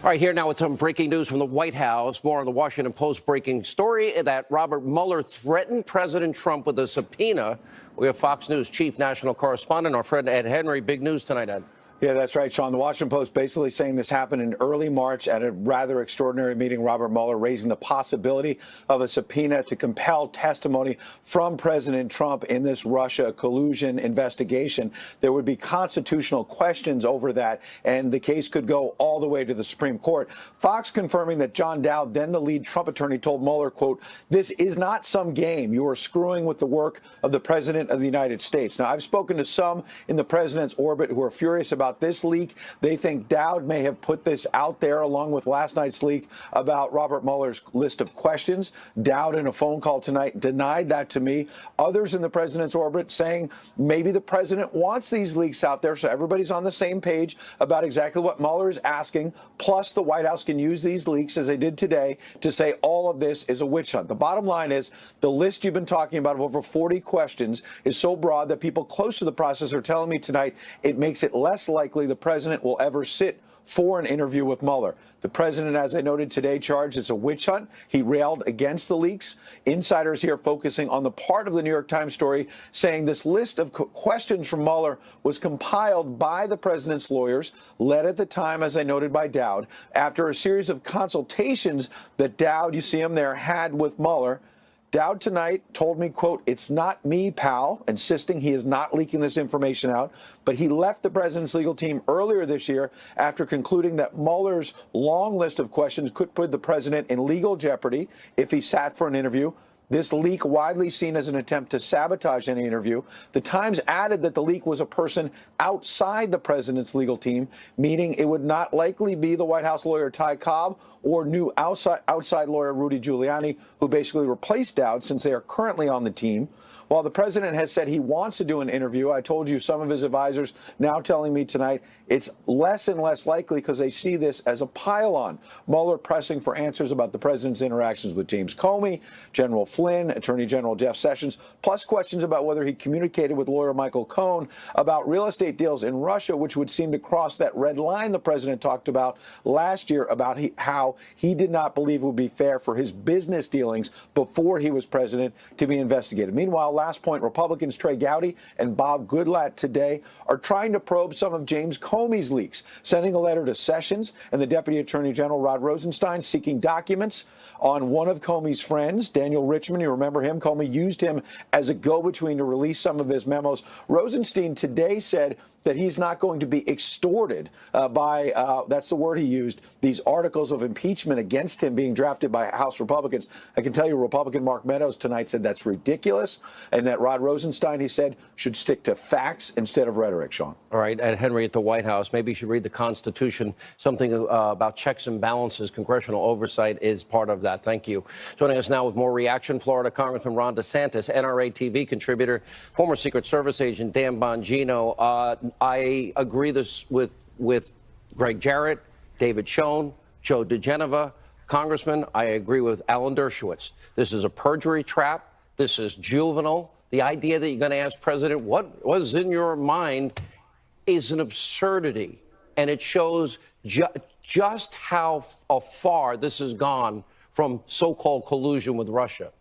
All right, here now with some breaking news from the White House. More on the Washington Post breaking story that Robert Mueller threatened President Trump with a subpoena. We have Fox News chief national correspondent, our friend Ed Henry. Big news tonight, Ed. Yeah, that's right, Sean. The Washington Post basically saying this happened in early March at a rather extraordinary meeting. Robert Mueller raising the possibility of a subpoena to compel testimony from President Trump in this Russia collusion investigation. There would be constitutional questions over that, and the case could go all the way to the Supreme Court. Fox confirming that John Dowd, then the lead Trump attorney, told Mueller, quote, "This is not some game. You are screwing with the work of the President of the United States." Now, I've spoken to some in the president's orbit who are furious about this leak. They think Dowd may have put this out there along with last night's leak about Robert Mueller's list of questions. Dowd, in a phone call tonight, denied that to me. Others in the president's orbit saying maybe the president wants these leaks out there so everybody's on the same page about exactly what Mueller is asking. Plus, the White House can use these leaks, as they did today, to say all of this is a witch hunt. The bottom line is the list you've been talking about of over 40 questions is so broad that people close to the process are telling me tonight it makes it less likely the president will ever sit for an interview with Mueller. The president, as I noted today, charged it's a witch hunt. He railed against the leaks. Insiders here focusing on the part of the New York Times story saying this list of questions from Mueller was compiled by the president's lawyers, led at the time, as I noted, by Dowd, after a series of consultations that Dowd, you see him there, had with Mueller. Dowd tonight told me, quote, "It's not me, pal," insisting he is not leaking this information out. But he left the president's legal team earlier this year after concluding that Mueller's long list of questions could put the president in legal jeopardy if he sat for an interview. This leak widely seen as an attempt to sabotage any interview. The Times added that the leak was a person outside the president's legal team, meaning it would not likely be the White House lawyer Ty Cobb or new outside lawyer Rudy Giuliani, who basically replaced Dowd since they are currently on the team. While the president has said he wants to do an interview, I told you some of his advisors now telling me tonight it's less and less likely because they see this as a pile-on. Mueller pressing for answers about the president's interactions with James Comey, General Flynn, Attorney General Jeff Sessions, plus questions about whether he communicated with lawyer Michael Cohen about real estate deals in Russia, which would seem to cross that red line the president talked about last year about how he did not believe it would be fair for his business dealings before he was president to be investigated. Meanwhile, last point, Republicans Trey Gowdy and Bob Goodlatte today are trying to probe some of James Comey's leaks, sending a letter to Sessions and the Deputy Attorney General Rod Rosenstein seeking documents on one of Comey's friends, Daniel Richman. You remember him? Comey used him as a go-between to release some of his memos. Rosenstein today said that he's not going to be extorted by, that's the word he used, these articles of impeachment against him being drafted by House Republicans. I can tell you Republican Mark Meadows tonight said that's ridiculous, and that Rod Rosenstein, he said, should stick to facts instead of rhetoric, Sean. All right, Ed Henry at the White House. Maybe you should read the Constitution. Something about checks and balances. Congressional oversight is part of that. Thank you. Joining us now with more reaction, Florida Congressman Ron DeSantis, NRA TV contributor, former Secret Service agent Dan Bongino. I agree this with Greg Jarrett, David Schoen, Joe DeGeneva, Congressman. I agree with Alan Dershowitz. This is a perjury trap. This is juvenile. The idea that you're going to ask President what was in your mind is an absurdity, and it shows just how far this has gone from so-called collusion with Russia.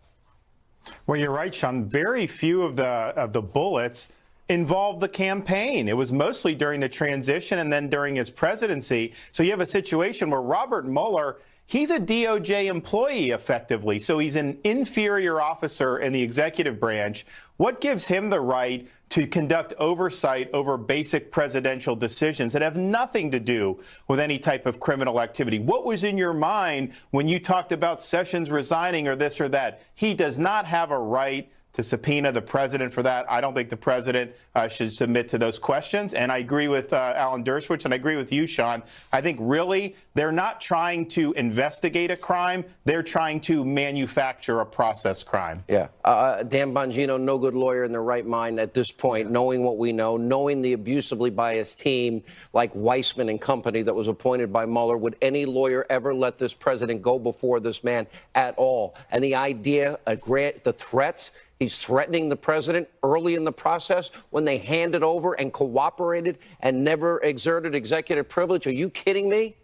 Well, you're right, Sean. Very few of the bullets involved the campaign. It was mostly during the transition and then during his presidency. So you have a situation where Robert Mueller, he's a DOJ employee effectively. So he's an inferior officer in the executive branch. What gives him the right to conduct oversight over basic presidential decisions that have nothing to do with any type of criminal activity? What was in your mind when you talked about Sessions resigning or this or that? He does not have a right to subpoena the president for that. I don't think the president should submit to those questions. And I agree with Alan Dershowitz, and I agree with you, Sean. I think really they're not trying to investigate a crime. They're trying to manufacture a process crime. Yeah. Dan Bongino, no good lawyer in their right mind at this point, knowing what we know, knowing the abusively biased team like Weissman and company that was appointed by Mueller. Would any lawyer ever let this president go before this man at all? And the idea, the threats, he's threatening the president early in the process when they handed over and cooperated and never exerted executive privilege. Are you kidding me?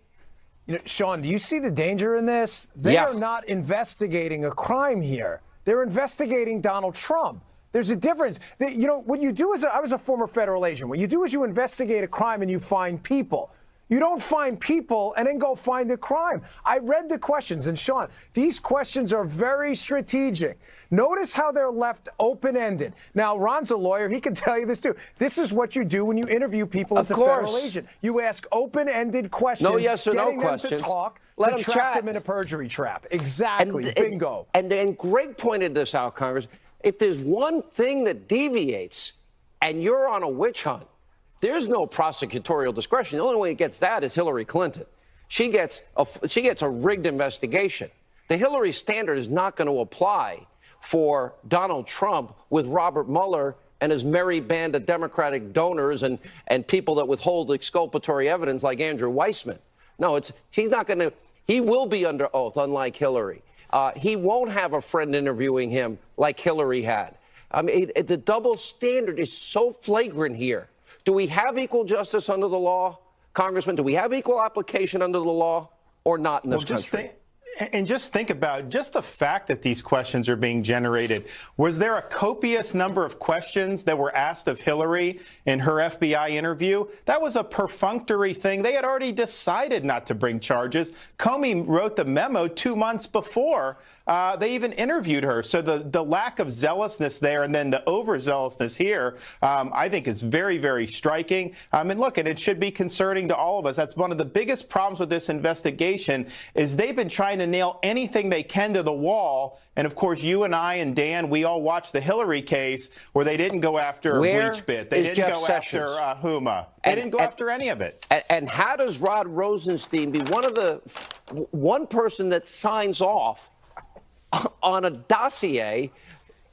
Sean, do you see the danger in this? They are not investigating a crime here. They're investigating Donald Trump. There's a difference. What you do is, I was a former federal agent. What you do is you investigate a crime and you find people. You don't find people and then go find the crime. I read the questions, and Sean, these questions are very strategic. Notice how they're left open-ended. Now, Ron's a lawyer. He can tell you this, too. This is what you do when you interview people as a federal agent. You ask open-ended questions. No yes or no questions. Getting them to talk. Let them trap chat. them in a perjury trap. Exactly. Bingo. And Greg pointed this out, Congress. If there's one thing that deviates and you're on a witch hunt, there's no prosecutorial discretion. The only way it gets that is Hillary Clinton. She gets a rigged investigation. The Hillary standard is not going to apply for Donald Trump with Robert Mueller and his merry band of Democratic donors and people that withhold exculpatory evidence like Andrew Weissman. No, he's not going to. He will be under oath, unlike Hillary. He won't have a friend interviewing him like Hillary had. I mean, the double standard is so flagrant here. Do we have equal justice under the law, Congressman? Do we have equal application under the law or not in this country? Just think about just the fact that these questions are being generated. Was there a copious number of questions that were asked of Hillary in her FBI interview? That was a perfunctory thing. They had already decided not to bring charges. Comey wrote the memo 2 months before they even interviewed her. So the lack of zealousness there and then the overzealousness here, I think is very, very striking. And look, and it should be concerning to all of us. That's one of the biggest problems with this investigation is they've been trying to nail anything they can to the wall. And of course, you and I and Dan, we all watched the Hillary case where they didn't go after a bleach bit. They didn't go after Huma. They didn't go after any of it. And how does Rod Rosenstein be one person that signs off on a dossier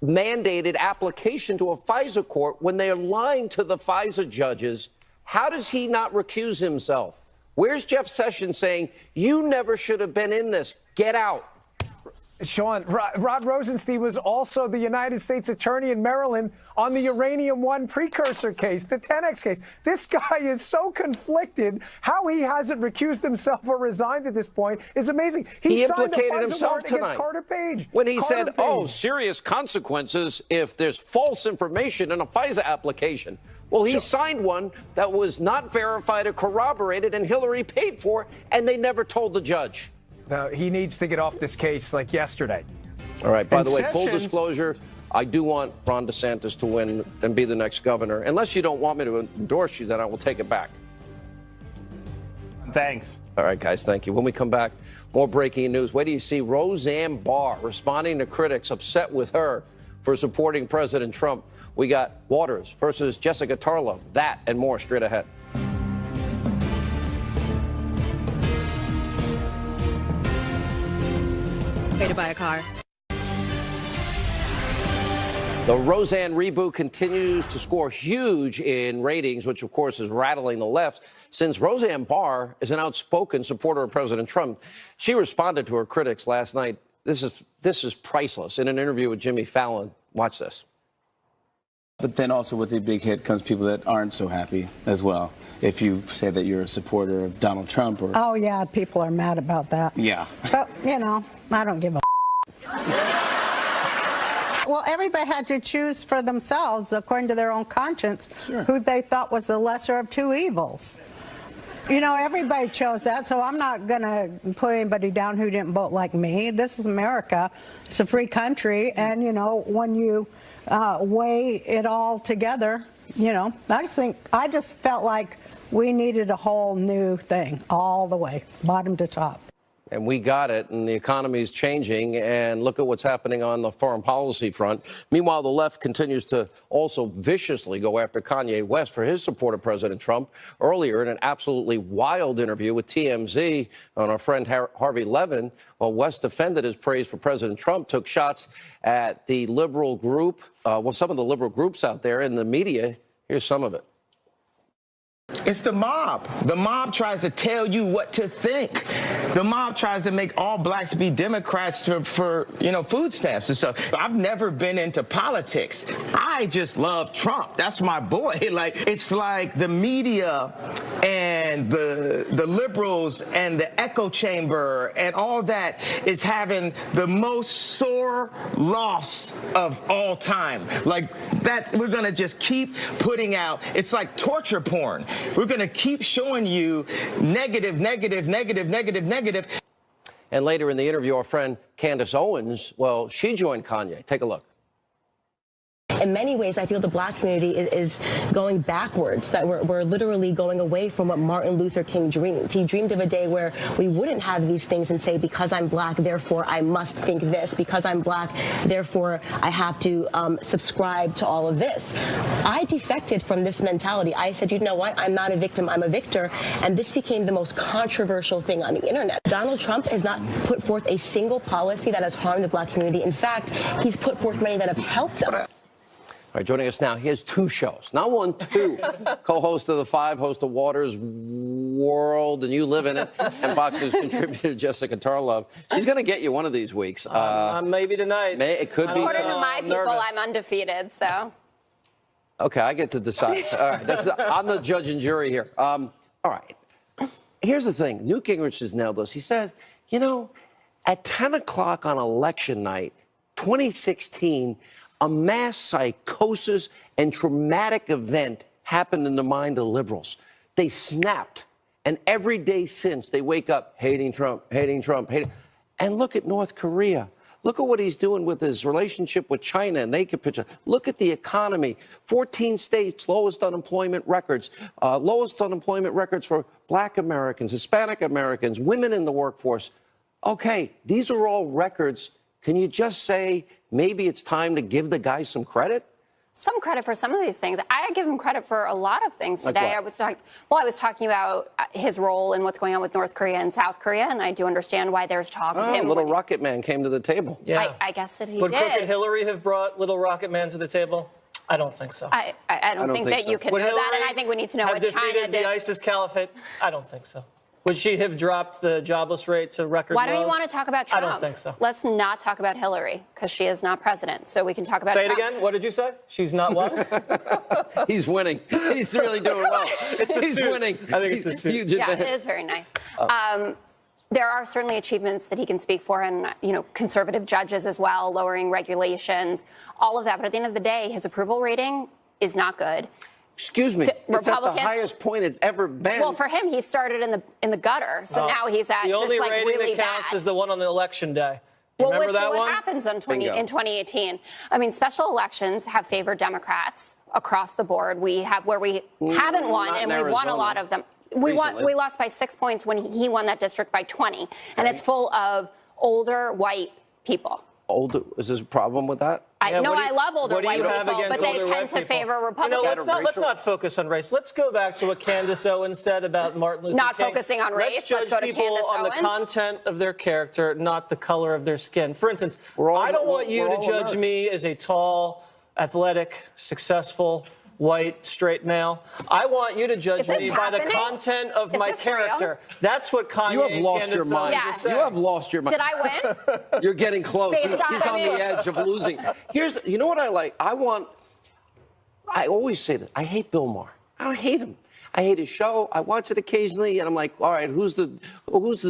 mandated application to a FISA court when they are lying to the FISA judges? How does he not recuse himself? Where's Jeff Sessions saying, you never should have been in this? Get out. Sean, Rod Rosenstein was also the United States Attorney in Maryland on the Uranium One precursor case, the 10X case. This guy is so conflicted. How he hasn't recused himself or resigned at this point is amazing. He implicated himself tonight Carter Page when he said, serious consequences if there's false information in a FISA application. Well, he signed one that was not verified or corroborated, and Hillary paid for, and they never told the judge. He needs to get off this case like yesterday. All right. By the way, full disclosure, I do want Ron DeSantis to win and be the next governor. Unless you don't want me to endorse you, then I will take it back. Thanks. All right, guys. Thank you. When we come back, more breaking news. Wait till you see Roseanne Barr responding to critics upset with her for supporting President Trump. We got Waters versus Jessica Tarlow. That and more straight ahead. Way to buy a car. The Roseanne reboot continues to score huge in ratings, which, of course, is rattling the left, since Roseanne Barr is an outspoken supporter of President Trump. She responded to her critics last night. This is priceless. In an interview with Jimmy Fallon. Watch this. But then also with the big hit comes people that aren't so happy as well. If you say that you're a supporter of Donald Trump or... Oh, yeah, people are mad about that. Yeah. But, I don't give a Well, everybody had to choose for themselves, according to their own conscience, who they thought was the lesser of two evils. Everybody chose that, so I'm not going to put anybody down who didn't vote like me. This is America. It's a free country, and, when you weigh it all together, I just felt like we needed a whole new thing all the way, bottom to top. And we got it, and the economy is changing, and look at what's happening on the foreign policy front. Meanwhile, the left continues to also viciously go after Kanye West for his support of President Trump. Earlier, in an absolutely wild interview with TMZ on our friend Harvey Levin, while West defended his praise for President Trump, took shots at the liberal group, some of the liberal groups out there in the media. Here's some of it. It's the mob. The mob tries to tell you what to think. The mob tries to make all blacks be Democrats for food stamps and stuff. I've never been into politics. I just love Trump. That's my boy. It's like the media and the liberals and the echo chamber and all that is having the most sore loss of all time. We're gonna just keep putting out. It's like torture porn. We're going to keep showing you negative, negative, negative, negative, negative. And later in the interview, our friend Candace Owens, well, she joined Kanye. Take a look. In many ways, I feel the black community is going backwards, that we're literally going away from what Martin Luther King dreamed. He dreamed of a day where we wouldn't have these things and say, because I'm black, therefore I must think this. Because I'm black, therefore I have to subscribe to all of this. I defected from this mentality. I said, you know what? I'm not a victim, I'm a victor. And this became the most controversial thing on the internet. Donald Trump has not put forth a single policy that has harmed the black community. In fact, he's put forth many that have helped us. All right, joining us now, he has two shows. Not one, two. Co-host of The Five, host of Water's World, and you live in it. And Fox News contributor Jessica Tarlov. She's going to get you one of these weeks. Maybe tonight. It could be. According to my people, I'm undefeated, so. Okay, I get to decide. All right, I'm the judge and jury here. All right. Here's the thing. Newt Gingrich has nailed this. He said, at 10 o'clock on election night, 2016, a mass psychosis and traumatic event happened in the mind of liberals. They snapped. And every day since, they wake up hating Trump, hating Trump, hating. And look at North Korea. Look at what he's doing with his relationship with China and naked picture. Look at the economy. 14 states, lowest unemployment records. Lowest unemployment records for black Americans, Hispanic Americans, women in the workforce. Okay, these are all records. Can you just say maybe it's time to give the guy some credit? Some credit for some of these things. I give him credit for a lot of things today. Like I was talking about his role in what's going on with North Korea and South Korea, and I do understand why there's talk of him. Little Rocket Man came to the table. Yeah. I guess that he Would did. Crooked Hillary have brought Little Rocket Man to the table? I don't think so. I don't think that so. you can Would know that, Hillary and I think we need to know have what China defeated did. the ISIS caliphate? I don't think so. Would she have dropped the jobless rate to record Why don't you lows? want to talk about Trump? I don't think so. Let's not talk about Hillary, because she is not president, so we can talk about Say Trump. it again. What did you say? She's not what? He's winning. He's really doing well. He's suit. winning. I think it's the suit. Yeah, it is very nice. There are certainly achievements that he can speak for, and conservative judges as well, lowering regulations, all of that. But at the end of the day, his approval rating is not good. Excuse me. It's at the highest point it's ever been. Well, for him, he started in the gutter, so now he's at the just only like rating really that counts bad. is the one on the election day. Well, Remember let's that see what one? happens in 2018. I mean, special elections have favored Democrats across the board. We have where we haven't won, and we've won a lot of them. We lost by 6 points when he won that district by 20, and it's full of older white people. Older? Is there a problem with that? I love older white people, but they tend to favor Republicans. Let's not focus on race. Let's go back to what Candace Owens said about Martin Luther King. Not focusing on race. Let's go to people Candace on Owens. the content of their character, not the color of their skin. For instance, I don't want you to judge me as a tall, athletic, successful, white, straight male. I want you to judge me by the content of my character. Real? That's what Kanye You have lost your mind. Yeah. You have lost your mind. Did I win? You're getting close. He's on the edge of losing. You know what I like? I always say that. I hate Bill Maher. I don't hate him. I hate his show. I watch it occasionally, and I'm like, all right, who's the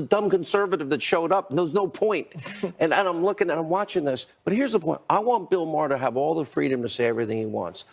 dumb conservative that showed up? There's no point. and I'm looking and I'm watching this. But here's the point. I want Bill Maher to have all the freedom to say everything he wants.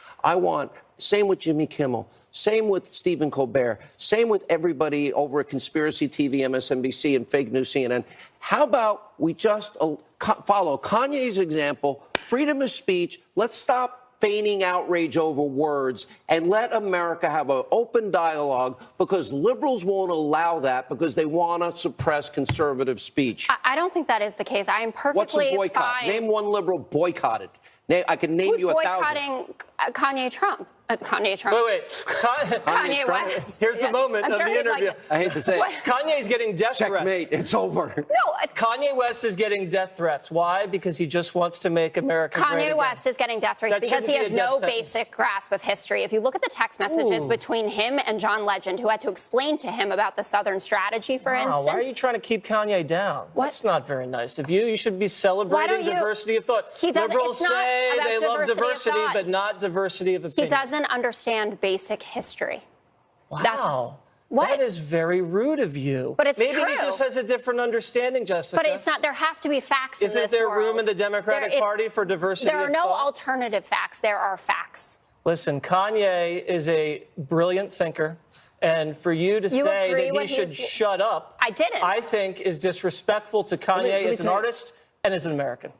Same with Jimmy Kimmel. Same with Stephen Colbert. Same with everybody over at Conspiracy TV, MSNBC, and Fake News CNN. How about we just follow Kanye's example, freedom of speech. Let's stop feigning outrage over words and let America have an open dialogue, because liberals won't allow that because they want to suppress conservative speech. I don't think that is the case. I am perfectly What's a boycott? fine. Name one liberal boycotted. I can name you 1,000. Who's boycotting Kanye Trump? Kanye Trump. Wait. Kanye West. Here's the moment of the interview. I hate to say it. Kanye's getting death Checkmate. threats. It's over. No, Kanye West is getting death threats. Why? Because he just wants to make America great Kanye again. West is getting death threats That because he shouldn't has be a death no sentence. basic grasp of history. If you look at the text messages between him and John Legend, who had to explain to him about the Southern strategy, for instance. Why are you trying to keep Kanye down? What? That's not very nice of you. You should be celebrating diversity of thought. He doesn't. Liberals It's not say about they love diversity, of thought. but not diversity of He opinion. doesn't understand basic history. Wow. What? That is very rude of you. But it's Maybe true. he just has a different understanding, Jessica. But it's not. There have to be facts in this Isn't there world. room in the Democratic Party for diversity There are of no thought? alternative facts. There are facts. Listen, Kanye is a brilliant thinker. And for you to say agree that when he should he's- shut up, I didn't. I think is disrespectful to Kanye let me as an tell you- artist and as an American.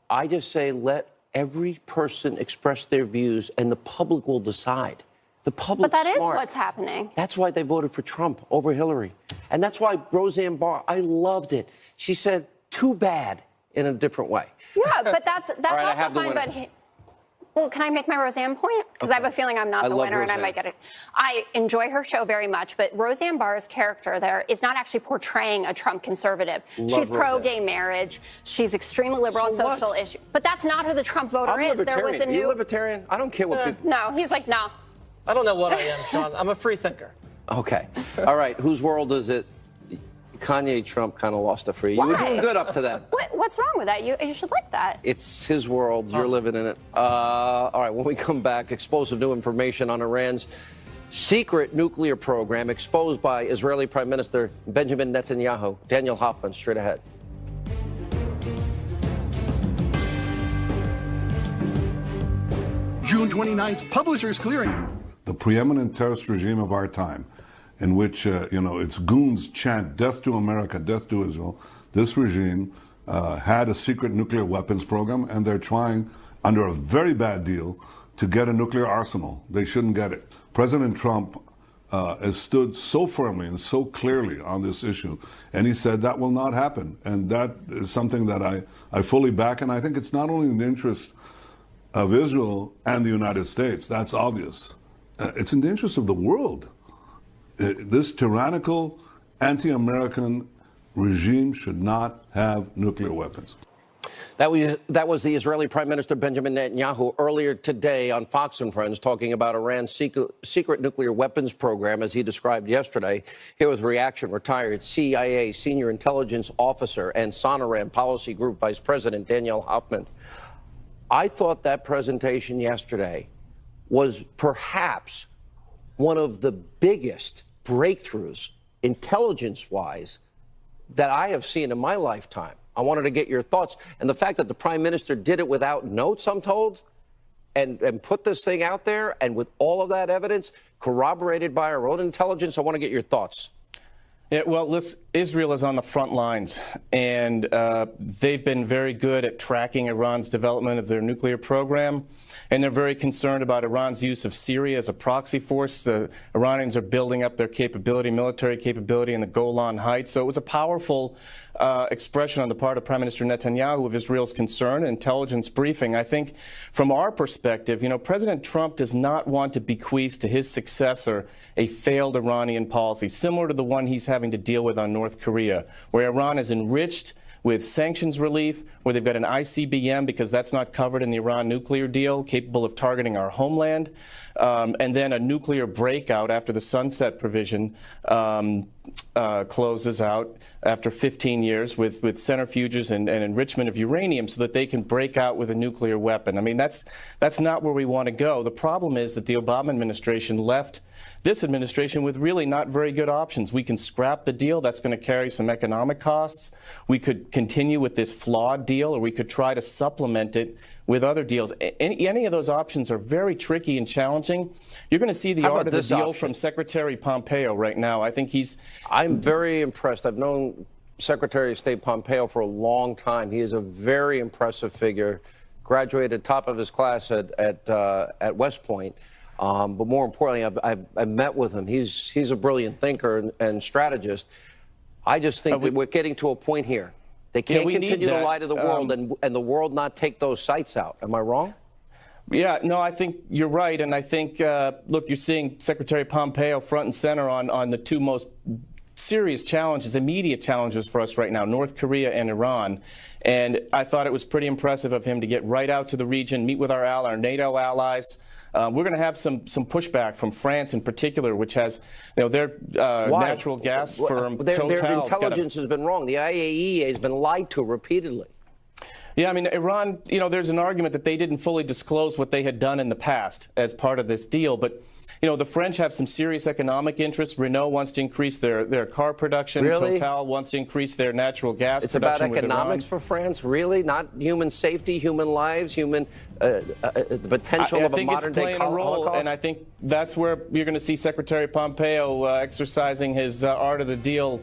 I just say let every person express their views, and the public will decide. The public. But that is what's happening. That's why they voted for Trump over Hillary. And that's why Roseanne Barr, I loved it. She said, too bad, in a different way. Yeah, but that's All right, I also have the fine. winner. Well, can I make my Roseanne point? Because I have a feeling I'm not I the love winner, and I Roseanne. might get it. I enjoy her show very much, but Roseanne Barr's character there is not actually portraying a Trump conservative. She's pro-gay marriage. She's extremely liberal on So what? social issues. But that's not who the Trump voter I'm is. There libertarian. was a Are you new. libertarian? I don't care what people. No, he's like, no. I don't know what I am, Sean. I'm a free thinker. Okay. All right. Whose world is it? Kanye Trump kind of lost it for you. You were Why? doing good up to that. What's wrong with that? You should like that. It's his world. You're living in it. All right. When we come back, explosive new information on Iran's secret nuclear program exposed by Israeli Prime Minister Benjamin Netanyahu. Daniel Hoffman, straight ahead. June 29th, Publishers Clearing. The preeminent terrorist regime of our time, in which, its goons chant death to America, death to Israel. This regime had a secret nuclear weapons program, and they're trying, under a very bad deal, to get a nuclear arsenal. They shouldn't get it. President Trump has stood so firmly and so clearly on this issue, and he said that will not happen. And that is something that I fully back, and I think it's not only in the interest of Israel and the United States, that's obvious. It's in the interest of the world. This tyrannical, anti-American regime should not have nuclear weapons. That was the Israeli Prime Minister Benjamin Netanyahu earlier today on Fox and Friends talking about Iran's secret nuclear weapons program, as he described yesterday. Here with reaction, retired CIA senior intelligence officer and Sonoran Policy Group Vice President Daniel Hoffman. I thought that presentation yesterday was perhaps one of the biggest breakthroughs, intelligence-wise, that I have seen in my lifetime. I wanted to get your thoughts. And the fact that the prime minister did it without notes, I'm told, and put this thing out there, and with all of that evidence corroborated by our own intelligence, I want to get your thoughts. Yeah, well, listen, Israel is on the front lines, and they've been very good at tracking Iran's development of their nuclear program, and they're very concerned about Iran's use of Syria as a proxy force. The Iranians are building up their capability, military capability in the Golan Heights. So it was a powerful expression on the part of Prime Minister Netanyahu of Israel's concern, intelligence briefing. I think from our perspective, President Trump does not want to bequeath to his successor a failed Iranian policy, similar to the one he's having to deal with on North Korea, where Iran is enriched with sanctions relief, where they've got an ICBM because that's not covered in the Iran nuclear deal, capable of targeting our homeland, and then a nuclear breakout after the sunset provision closes out after 15 years with centrifuges and enrichment of uranium so that they can break out with a nuclear weapon. I mean, that's not where we want to go. The problem is that the Obama administration left this administration with really not very good options. We can scrap the deal. That's going to carry some economic costs. We could continue with this flawed deal, or we could try to supplement it with other deals. Any of those options are very tricky and challenging. You're going to see the art of the deal from Secretary Pompeo right now. I think I'm very impressed. I've known Secretary of State Pompeo for a long time. He is a very impressive figure. Graduated top of his class at West Point. But more importantly, I've met with him. He's a brilliant thinker and strategist. I just think that we're getting to a point here. They can't continue to lie to the world and the world not take those sites out. Am I wrong? Yeah, no, I think you're right. And I think, look, you're seeing Secretary Pompeo front and center on the two most serious challenges, immediate challenges for us right now, North Korea and Iran. And I thought it was pretty impressive of him to get right out to the region, meet with our NATO allies. We're going to have some pushback from France in particular, which has, their natural gas firm Total. Their intelligence has been wrong. The IAEA has been lied to repeatedly. Yeah, I mean, Iran, there's an argument that they didn't fully disclose what they had done in the past as part of this deal. But, the French have some serious economic interests. Renault wants to increase their car production. Really? Total wants to increase their natural gas it's production. It's about economics for France, really? Not human safety, human lives, human the potential of a modern-day Holocaust? I think it's playing a role, and I think that's where you're going to see Secretary Pompeo exercising his art of the deal